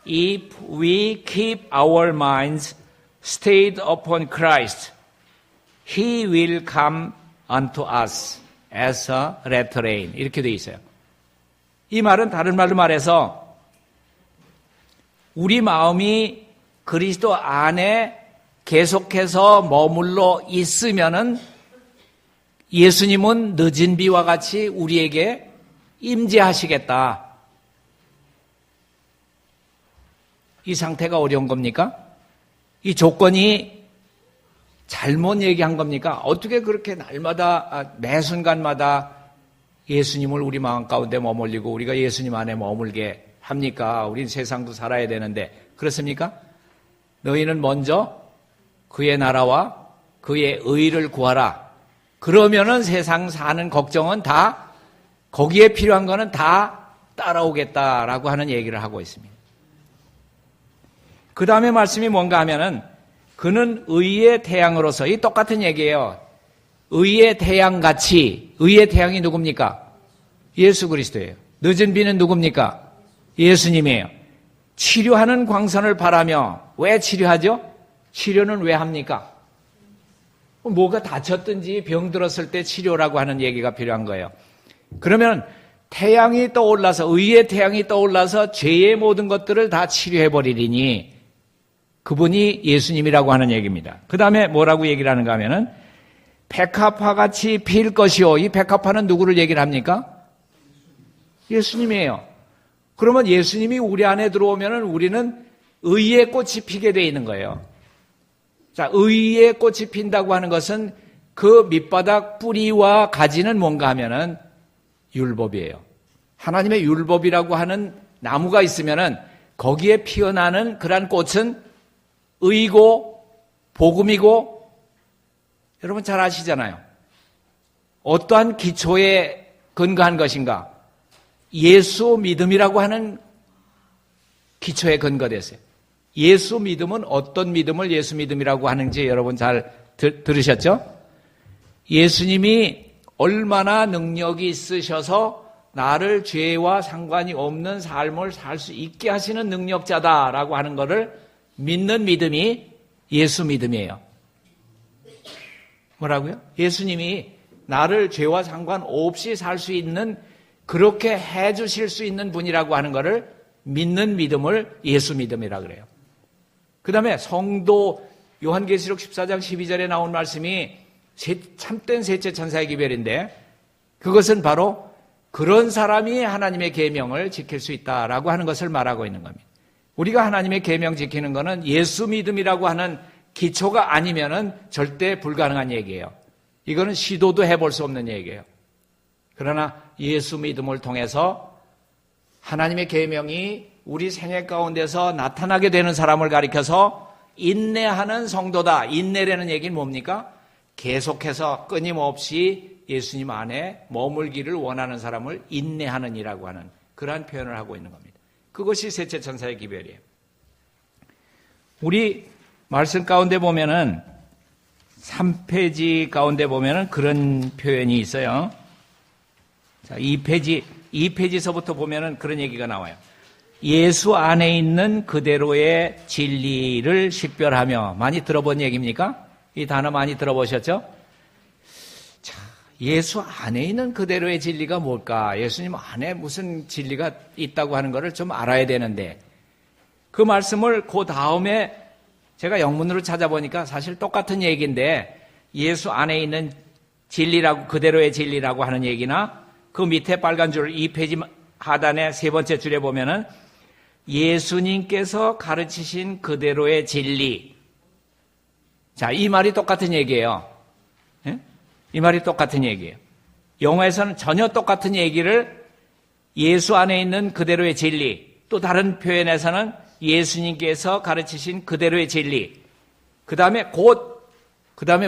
If we keep our minds stayed upon Christ, He will come unto us as a latter rain. 이렇게 돼 있어요. 이 말은 다른 말로 말해서 우리 마음이 그리스도 안에 계속해서 머물러 있으면은 예수님은 늦은 비와 같이 우리에게 임재하시겠다. 이 상태가 어려운 겁니까? 이 조건이 잘못 얘기한 겁니까? 어떻게 그렇게 날마다 매 순간마다 예수님을 우리 마음 가운데 머물리고 우리가 예수님 안에 머물게 합니까? 우린 세상도 살아야 되는데 그렇습니까? 너희는 먼저 그의 나라와 그의 의를 구하라. 그러면은 세상 사는 걱정은 다 거기에 필요한 거는 다 따라오겠다라고 하는 얘기를 하고 있습니다. 그 다음에 말씀이 뭔가 하면은 그는 의의 태양으로서, 이 똑같은 얘기예요. 의의 태양같이, 의의 태양이 누굽니까? 예수 그리스도예요. 늦은 비는 누굽니까? 예수님이에요. 치료하는 광선을 바라며, 왜 치료하죠? 치료는 왜 합니까? 뭐가 다쳤든지 병 들었을 때 치료라고 하는 얘기가 필요한 거예요. 그러면 태양이 떠올라서, 의의 태양이 떠올라서 죄의 모든 것들을 다 치료해버리리니 그분이 예수님이라고 하는 얘기입니다. 그 다음에 뭐라고 얘기를 하는가 하면은 백합화같이 필 것이요. 이 백합화는 누구를 얘기를 합니까? 예수님이에요. 그러면 예수님이 우리 안에 들어오면은 우리는 의의 꽃이 피게 돼 있는 거예요. 자, 의의 꽃이 핀다고 하는 것은 그 밑바닥 뿌리와 가지는 뭔가 하면은 율법이에요. 하나님의 율법이라고 하는 나무가 있으면은 거기에 피어나는 그러한 꽃은 의고 복음이고 여러분 잘 아시잖아요. 어떠한 기초에 근거한 것인가? 예수 믿음이라고 하는 기초에 근거됐어요. 예수 믿음은 어떤 믿음을 예수 믿음이라고 하는지 여러분 잘 들으셨죠? 예수님이 얼마나 능력이 있으셔서 나를 죄와 상관이 없는 삶을 살 수 있게 하시는 능력자다라고 하는 것을 믿는 믿음이 예수 믿음이에요. 뭐라고요? 예수님이 나를 죄와 상관없이 살 수 있는 그렇게 해 주실 수 있는 분이라고 하는 것을 믿는 믿음을 예수 믿음이라고 그래요. 그 다음에 성도 요한계시록 14장 12절에 나온 말씀이 참된 셋째 천사의 기별인데 그것은 바로 그런 사람이 하나님의 계명을 지킬 수 있다라고 하는 것을 말하고 있는 겁니다. 우리가 하나님의 계명 지키는 것은 예수 믿음이라고 하는 기초가 아니면은 절대 불가능한 얘기예요. 이거는 시도도 해볼 수 없는 얘기예요. 그러나 예수 믿음을 통해서 하나님의 계명이 우리 생애 가운데서 나타나게 되는 사람을 가리켜서 인내하는 성도다. 인내라는 얘기는 뭡니까? 계속해서 끊임없이 예수님 안에 머물기를 원하는 사람을 인내하는 이라고 하는 그러한 표현을 하고 있는 겁니다. 그것이 셋째 천사의 기별이에요. 우리 말씀 가운데 보면은 3페이지 가운데 보면은 그런 표현이 있어요. 자, 2페이지서부터 보면은 그런 얘기가 나와요. 예수 안에 있는 그대로의 진리를 식별하며. 많이 들어본 얘기입니까? 이 단어 많이 들어보셨죠? 자, 예수 안에 있는 그대로의 진리가 뭘까? 예수님 안에 무슨 진리가 있다고 하는 것을 좀 알아야 되는데 그 말씀을 그 다음에 제가 영문으로 찾아보니까 사실 똑같은 얘기인데 예수 안에 있는 진리라고 그대로의 진리라고 하는 얘기나 그 밑에 빨간 줄 2페이지 하단의 세 번째 줄에 보면은 예수님께서 가르치신 그대로의 진리. 자, 이 말이 똑같은 얘기예요. 예? 이 말이 똑같은 얘기예요. 영어에서는 전혀 똑같은 얘기를 예수 안에 있는 그대로의 진리, 또 다른 표현에서는 예수님께서 가르치신 그대로의 진리. 그 다음에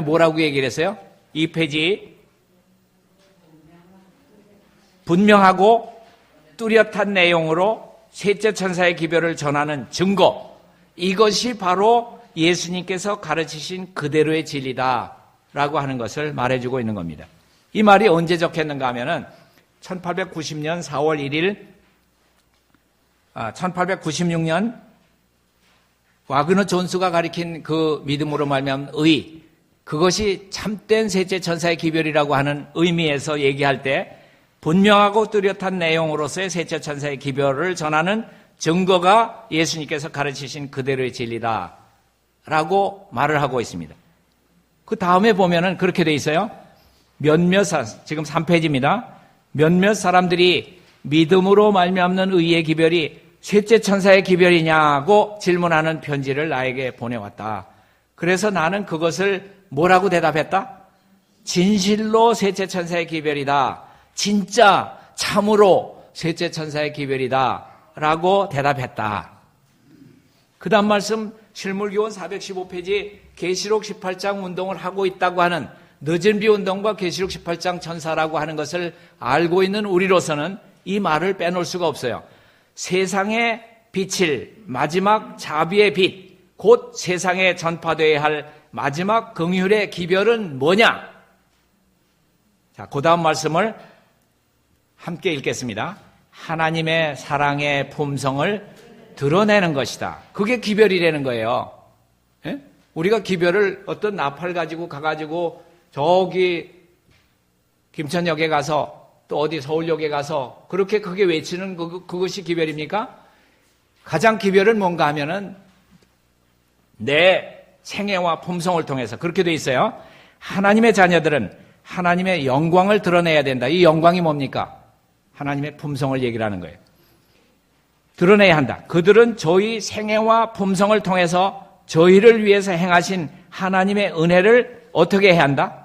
뭐라고 얘기를 했어요? 2페이지. 분명하고 뚜렷한 내용으로 셋째 천사의 기별을 전하는 증거. 이것이 바로 예수님께서 가르치신 그대로의 진리다라고 하는 것을 말해주고 있는 겁니다. 이 말이 언제 적혔는가 하면은 1890년 4월 1일 1896년 와그너 존스가 가리킨 그 믿음으로 말미암은 의, 그것이 참된 셋째 천사의 기별이라고 하는 의미에서 얘기할 때 분명하고 뚜렷한 내용으로서의 셋째 천사의 기별을 전하는 증거가 예수님께서 가르치신 그대로의 진리다라고 말을 하고 있습니다. 그 다음에 보면은 그렇게 돼 있어요. 지금 3페이지입니다. 몇몇 사람들이 믿음으로 말미암는 의의 기별이 셋째 천사의 기별이냐고 질문하는 편지를 나에게 보내왔다. 그래서 나는 그것을 뭐라고 대답했다? 진실로 셋째 천사의 기별이다. 진짜 참으로 셋째 천사의 기별이다 라고 대답했다. 그 다음 말씀 실물교원 415페이지 계시록 18장 운동을 하고 있다고 하는 늦은 비 운동과 계시록 18장 천사라고 하는 것을 알고 있는 우리로서는 이 말을 빼놓을 수가 없어요. 세상에 비칠 마지막 자비의 빛, 곧 세상에 전파되어야 할 마지막 긍휼의 기별은 뭐냐? 자, 그 다음 말씀을 함께 읽겠습니다. 하나님의 사랑의 품성을 드러내는 것이다. 그게 기별이라는 거예요. 예? 우리가 기별을 어떤 나팔 가지고 가가지고 저기 김천역에 가서 또 어디 서울역에 가서 그렇게 크게 외치는 그것이 기별입니까? 가장 기별은 뭔가 하면은 내 생애와 품성을 통해서 그렇게 돼 있어요. 하나님의 자녀들은 하나님의 영광을 드러내야 된다. 이 영광이 뭡니까? 하나님의 품성을 얘기를 하는 거예요. 드러내야 한다. 그들은 저희 생애와 품성을 통해서 저희를 위해서 행하신 하나님의 은혜를 어떻게 해야 한다?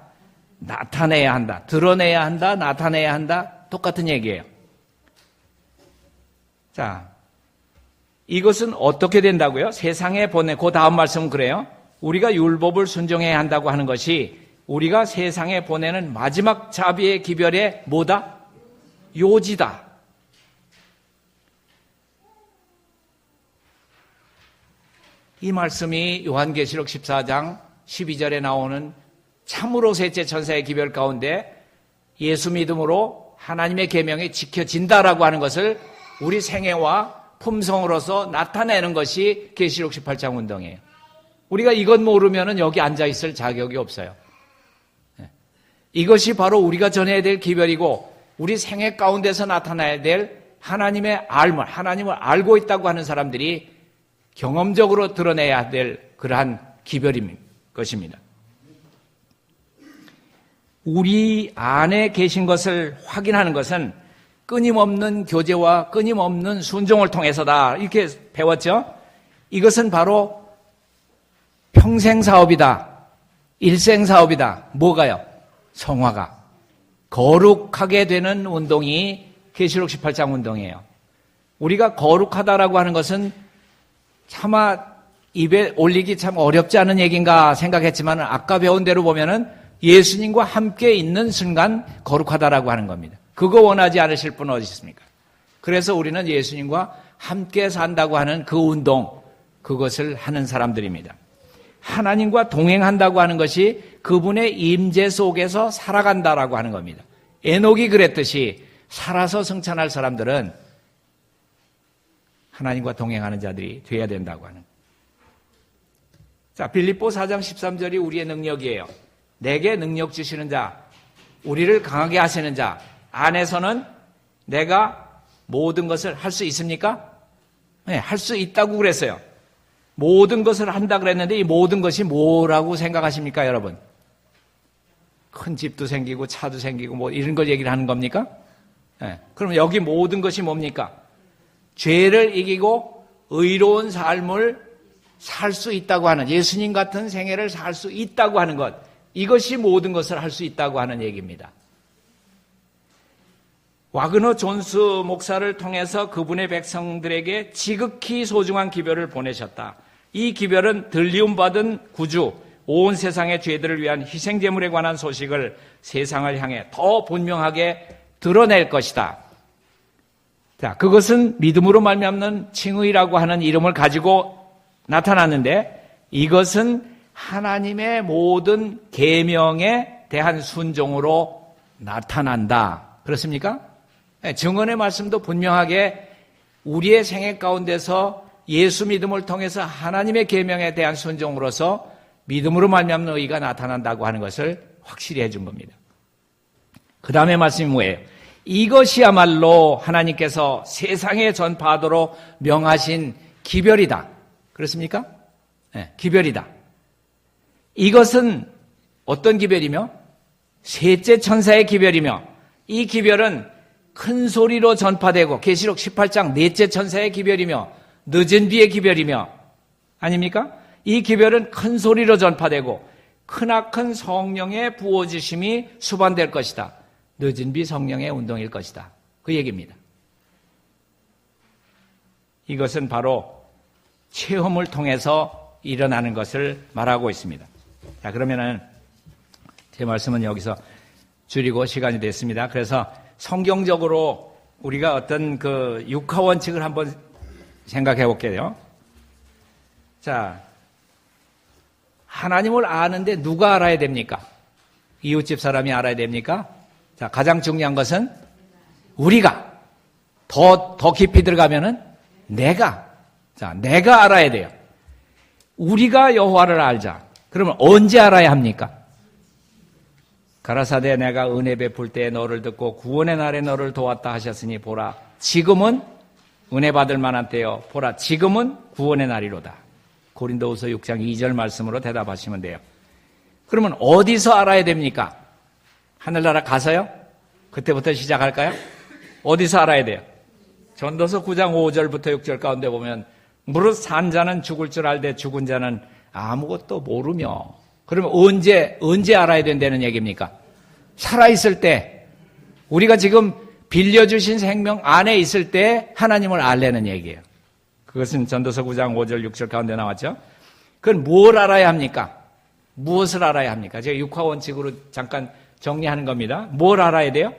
나타내야 한다. 드러내야 한다. 나타내야 한다. 똑같은 얘기예요. 자, 이것은 어떻게 된다고요? 세상에 보내, 그 다음 말씀은 그래요. 우리가 율법을 순종해야 한다고 하는 것이 우리가 세상에 보내는 마지막 자비의 기별의 뭐다? 요지다. 이 말씀이 요한계시록 14장 12절에 나오는 참으로 셋째 천사의 기별 가운데 예수 믿음으로 하나님의 계명이 지켜진다라고 하는 것을 우리 생애와 품성으로서 나타내는 것이 계시록 18장 운동이에요. 우리가 이것 모르면 여기 앉아있을 자격이 없어요. 이것이 바로 우리가 전해야 될 기별이고 우리 생애 가운데서 나타나야 될 하나님의 알물, 하나님을 알고 있다고 하는 사람들이 경험적으로 드러내야 될 그러한 기별인 것입니다. 우리 안에 계신 것을 확인하는 것은 끊임없는 교제와 끊임없는 순종을 통해서다. 이렇게 배웠죠? 이것은 바로 평생 사업이다. 일생 사업이다. 뭐가요? 성화가. 거룩하게 되는 운동이 계시록 18장 운동이에요. 우리가 거룩하다라고 하는 것은 차마 입에 올리기 참 어렵지 않은 얘기인가 생각했지만 아까 배운 대로 보면은 예수님과 함께 있는 순간 거룩하다라고 하는 겁니다. 그거 원하지 않으실 분 어디 있습니까? 그래서 우리는 예수님과 함께 산다고 하는 그 운동, 그것을 하는 사람들입니다. 하나님과 동행한다고 하는 것이 그분의 임재 속에서 살아간다라고 하는 겁니다. 에녹이 그랬듯이 살아서 승천할 사람들은 하나님과 동행하는 자들이 되어야 된다고 하는. 자, 빌립보 4장 13절이 우리의 능력이에요. 내게 능력 주시는 자, 우리를 강하게 하시는 자 안에서는 내가 모든 것을 할 수 있습니까? 네, 할 수 있다고 그랬어요. 모든 것을 한다 그랬는데 이 모든 것이 뭐라고 생각하십니까, 여러분? 큰 집도 생기고 차도 생기고 뭐 이런 걸 얘기를 하는 겁니까? 네, 그럼 여기 모든 것이 뭡니까? 죄를 이기고 의로운 삶을 살 수 있다고 하는, 예수님 같은 생애를 살 수 있다고 하는 것, 이것이 모든 것을 할 수 있다고 하는 얘기입니다. 와그너 존스 목사를 통해서 그분의 백성들에게 지극히 소중한 기별을 보내셨다. 이 기별은 들리움받은 구주, 온 세상의 죄들을 위한 희생제물에 관한 소식을 세상을 향해 더 분명하게 드러낼 것이다. 자, 그것은 믿음으로 말미암는 칭의라고 하는 이름을 가지고 나타났는데 이것은 하나님의 모든 계명에 대한 순종으로 나타난다. 그렇습니까? 증언의 말씀도 분명하게 우리의 생애 가운데서 예수 믿음을 통해서 하나님의 계명에 대한 순종으로서 믿음으로 말미암는 의가 나타난다고 하는 것을 확실히 해준 겁니다. 그 다음에 말씀이 뭐예요? 이것이야말로 하나님께서 세상에 전파하도록 명하신 기별이다. 그렇습니까? 네, 기별이다. 이것은 어떤 기별이며? 셋째 천사의 기별이며, 이 기별은 큰 소리로 전파되고 계시록 18장 넷째 천사의 기별이며 늦은 비의 기별이며 아닙니까? 이 기별은 큰 소리로 전파되고 크나큰 성령의 부어주심이 수반될 것이다. 늦은 비 성령의 운동일 것이다. 그 얘기입니다. 이것은 바로 체험을 통해서 일어나는 것을 말하고 있습니다. 자, 그러면은 제 말씀은 여기서 줄이고 시간이 됐습니다. 그래서 성경적으로 우리가 어떤 그 육하 원칙을 한번 생각해 볼게요. 자, 하나님을 아는데 누가 알아야 됩니까? 이웃집 사람이 알아야 됩니까? 자, 가장 중요한 것은 우리가 더 깊이 들어가면은 내가 알아야 돼요. 우리가 여호와를 알자. 그러면 언제 알아야 합니까? 가라사대 내가 은혜 베풀 때에 너를 듣고 구원의 날에 너를 도왔다 하셨으니 보라 지금은 은혜 받을 만한 때요 보라 지금은 구원의 날이로다. 고린도후서 6장 2절 말씀으로 대답하시면 돼요. 그러면 어디서 알아야 됩니까? 하늘나라 가서요? 그때부터 시작할까요? 어디서 알아야 돼요? 전도서 9장 5절부터 6절 가운데 보면 무릇 산 자는 죽을 줄 알되 죽은 자는 아무것도 모르며. 그러면 언제 알아야 된다는 얘기입니까? 살아있을 때, 우리가 지금 빌려주신 생명 안에 있을 때 하나님을 알려는 얘기예요. 그것은 전도서 9장 5절 6절 가운데 나왔죠. 그건 뭘 알아야 합니까? 무엇을 알아야 합니까? 제가 육화 원칙으로 잠깐 정리하는 겁니다. 뭘 알아야 돼요?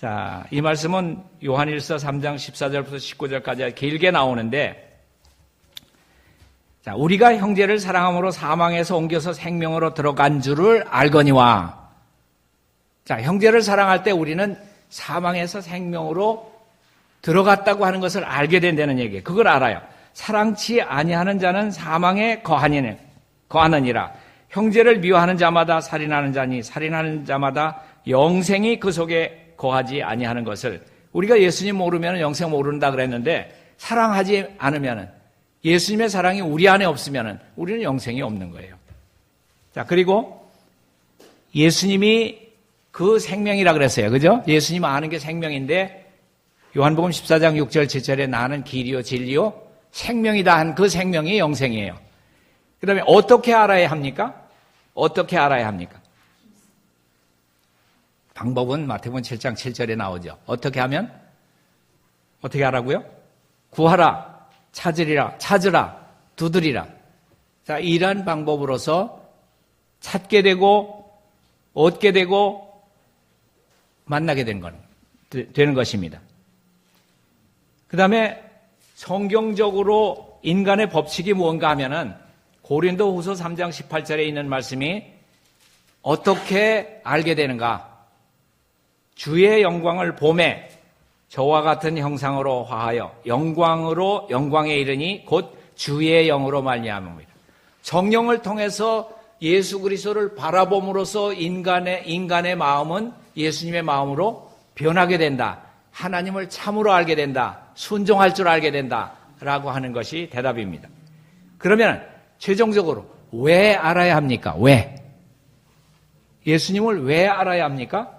자, 이 말씀은 요한일서 3장 14절부터 19절까지 길게 나오는데, 자, 우리가 형제를 사랑함으로 사망에서 옮겨서 생명으로 들어간 줄을 알거니와. 자, 형제를 사랑할 때 우리는 사망에서 생명으로 들어갔다고 하는 것을 알게 된다는 얘기예요. 그걸 알아요. 사랑치 아니하는 자는 사망에 거하느니라. 형제를 미워하는 자마다 살인하는 자니 살인하는 자마다 영생이 그 속에 거하지 아니하는 것을. 우리가 예수님 모르면 영생 모른다 그랬는데, 사랑하지 않으면, 예수님의 사랑이 우리 안에 없으면 우리는 영생이 없는 거예요. 자, 그리고 예수님이 그 생명이라 그랬어요. 그죠? 예수님 아는 게 생명인데, 요한복음 14장 6절 7절에 나는 길이요 진리요 생명이다 한 그 생명이 영생이에요. 그 다음에 어떻게 알아야 합니까? 어떻게 알아야 합니까? 방법은 마태복음 7장 7절에 나오죠. 어떻게 하면? 어떻게 하라고요? 구하라, 찾으라, 두드리라. 자, 이러한 방법으로서 찾게 되고 얻게 되고 만나게 되는 것입니다. 그 다음에 성경적으로 인간의 법칙이 무언가 하면은 고린도후서 3장 18절에 있는 말씀이 어떻게 알게 되는가? 주의 영광을 보매 저와 같은 형상으로 화하여 영광에 이르니 곧 주의 영으로 말미암음이라. 성령을 통해서 예수 그리스도를 바라봄으로써 인간의 마음은 예수님의 마음으로 변하게 된다. 하나님을 참으로 알게 된다. 순종할 줄 알게 된다라고 하는 것이 대답입니다. 그러면 최종적으로 왜 알아야 합니까? 왜? 예수님을 왜 알아야 합니까?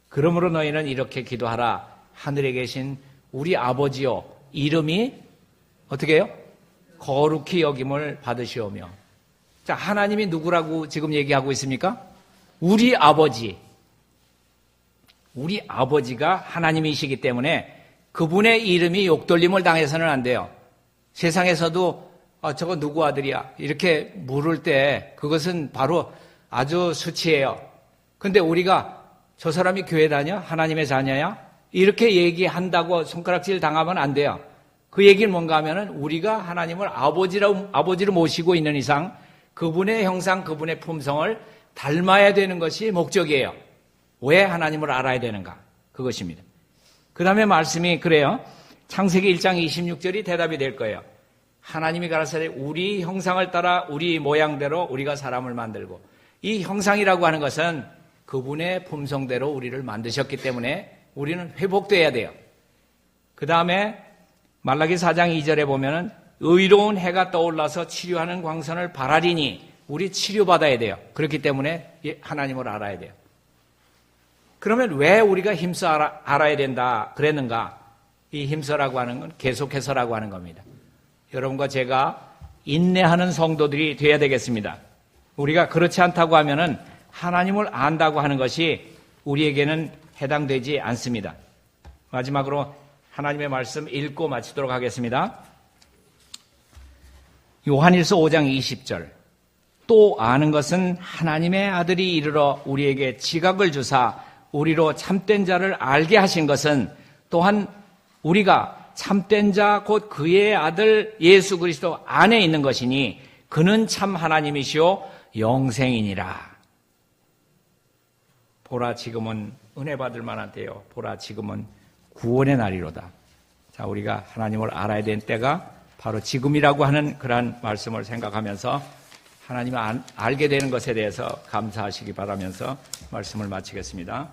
그러므로 너희는 이렇게 기도하라. 하늘에 계신 우리 아버지여, 이름이 어떻게 해요? 거룩히 여김을 받으시오며. 자, 하나님이 누구라고 지금 얘기하고 있습니까? 우리 아버지. 우리 아버지가 하나님이시기 때문에 그분의 이름이 욕돌림을 당해서는 안 돼요. 세상에서도 저거 누구 아들이야? 이렇게 물을 때 그것은 바로 아주 수치예요. 근데 우리가 저 사람이 교회 다녀? 하나님의 자녀야? 이렇게 얘기한다고 손가락질 당하면 안 돼요. 그 얘기는 뭔가 하면은 우리가 하나님을 아버지로 모시고 있는 이상 그분의 형상, 그분의 품성을 닮아야 되는 것이 목적이에요. 왜 하나님을 알아야 되는가? 그것입니다. 그 다음에 말씀이 그래요. 창세기 1장 26절이 대답이 될 거예요. 하나님이 가라사대 우리 형상을 따라 우리 모양대로 우리가 사람을 만들고, 이 형상이라고 하는 것은 그분의 품성대로 우리를 만드셨기 때문에 우리는 회복돼야 돼요. 그 다음에 말라기 4장 2절에 보면은 의로운 해가 떠올라서 치료하는 광선을 바라리니 우리 치료받아야 돼요. 그렇기 때문에 하나님을 알아야 돼요. 그러면 왜 우리가 힘써 알아야 된다 그랬는가? 이 힘써라고 하는 건 계속해서라고 하는 겁니다. 여러분과 제가 인내하는 성도들이 돼야 되겠습니다. 우리가 그렇지 않다고 하면은 하나님을 안다고 하는 것이 우리에게는 해당되지 않습니다. 마지막으로 하나님의 말씀 읽고 마치도록 하겠습니다. 요한일서 5장 20절. 또 아는 것은 하나님의 아들이 이르러 우리에게 지각을 주사 우리로 참된 자를 알게 하신 것은 또한 우리가 참된 자 곧 그의 아들 예수 그리스도 안에 있는 것이니 그는 참 하나님이시오 영생이니라. 보라 지금은 은혜 받을 만한 때요. 보라 지금은 구원의 날이로다. 자, 우리가 하나님을 알아야 되는 때가 바로 지금이라고 하는 그러한 말씀을 생각하면서 하나님을 알게 되는 것에 대해서 감사하시기 바라면서 말씀을 마치겠습니다.